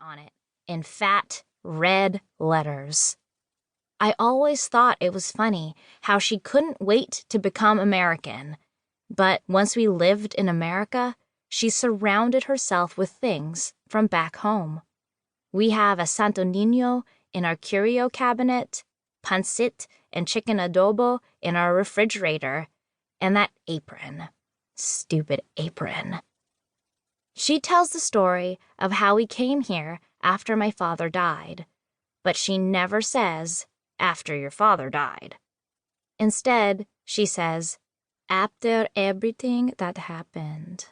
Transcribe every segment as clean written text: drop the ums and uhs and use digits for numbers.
on it in fat, red letters. I always thought it was funny how she couldn't wait to become American, but once we lived in America, she surrounded herself with things from back home. We have a Santo Niño in our curio cabinet, pancit and chicken adobo in our refrigerator, and that apron. Stupid apron. She tells the story of how we came here after my father died, but she never says, after your father died. Instead, she says, after everything that happened.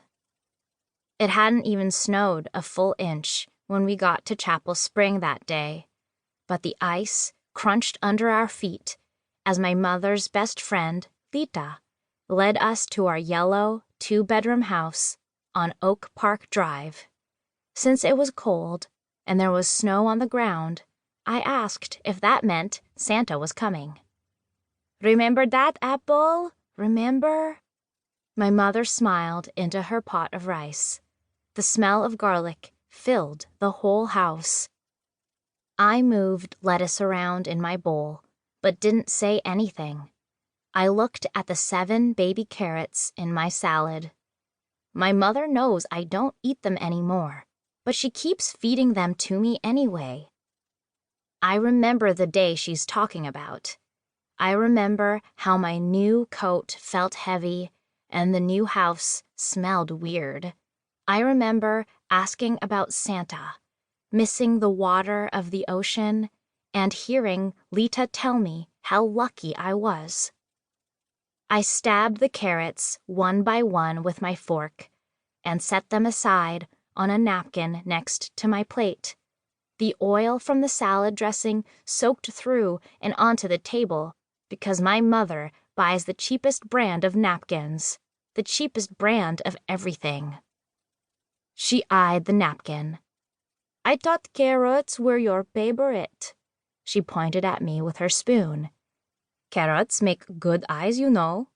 It hadn't even snowed a full inch when we got to Chapel Spring that day, but the ice crunched under our feet as my mother's best friend, Lita, led us to our yellow 2-bedroom house on Oak Park Drive. Since it was cold and there was snow on the ground, I asked if that meant Santa was coming. "Remember that, Apple? Remember?" My mother smiled into her pot of rice. The smell of garlic filled the whole house. I moved lettuce around in my bowl, but didn't say anything. I looked at the 7 baby carrots in my salad. My mother knows I don't eat them anymore, but she keeps feeding them to me anyway. I remember the day she's talking about. I remember how my new coat felt heavy and the new house smelled weird. I remember asking about Santa, missing the water of the ocean, and hearing Lita tell me how lucky I was. I stabbed the carrots one by one with my fork and set them aside on a napkin next to my plate. The oil from the salad dressing soaked through and onto the table because my mother buys the cheapest brand of napkins, the cheapest brand of everything. She eyed the napkin. "I thought carrots were your favorite." She pointed at me with her spoon. "Carrots make good eyes, you know."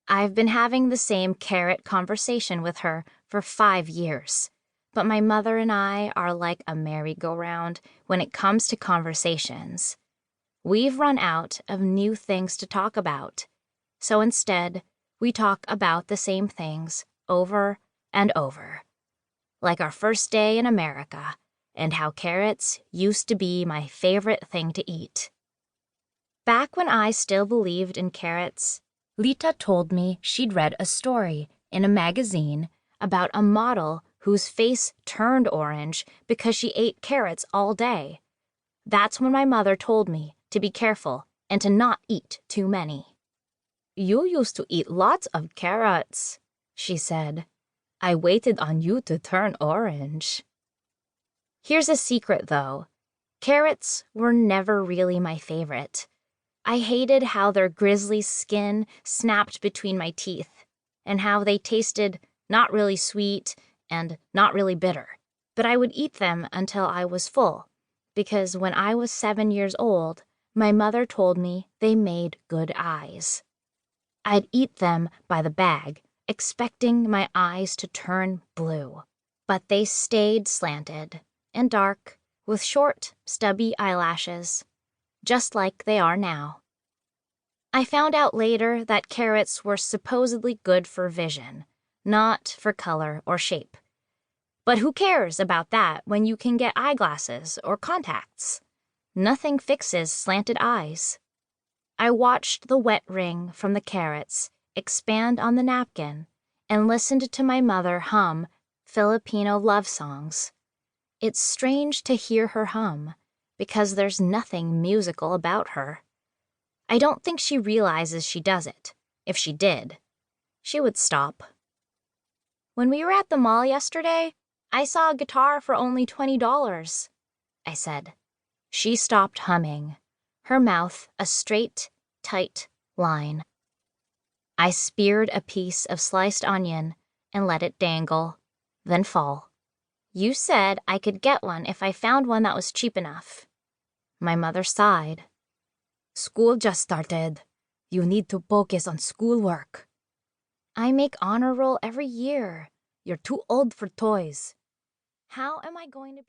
I've been having the same carrot conversation with her for 5 years, but my mother and I are like a merry-go-round when it comes to conversations. We've run out of new things to talk about, so instead, we talk about the same things over and over. Like our first day in America, and how carrots used to be my favorite thing to eat. Back when I still believed in carrots, Lita told me she'd read a story in a magazine about a model whose face turned orange because she ate carrots all day. That's when my mother told me to be careful and to not eat too many. "You used to eat lots of carrots," she said. "I waited on you to turn orange." Here's a secret, though. Carrots were never really my favorite. I hated how their grisly skin snapped between my teeth, and how they tasted not really sweet and not really bitter. But I would eat them until I was full, because when I was 7 years old, my mother told me they made good eyes. I'd eat them by the bag, expecting my eyes to turn blue, but they stayed slanted and dark with short, stubby eyelashes, just like they are now. I found out later that carrots were supposedly good for vision, not for color or shape. But who cares about that when you can get eyeglasses or contacts? Nothing fixes slanted eyes. I watched the wet ring from the carrots expand on the napkin and listened to my mother hum Filipino love songs. It's strange to hear her hum, because there's nothing musical about her. I don't think she realizes she does it. If she did, she would stop. "When we were at the mall yesterday, I saw a guitar for only $20, I said. She stopped humming, her mouth a straight, tight line. I speared a piece of sliced onion and let it dangle, then fall. "You said I could get one if I found one that was cheap enough." My mother sighed. "School just started. You need to focus on schoolwork." "I make honor roll every year. You're too old for toys." "How am I going to be..."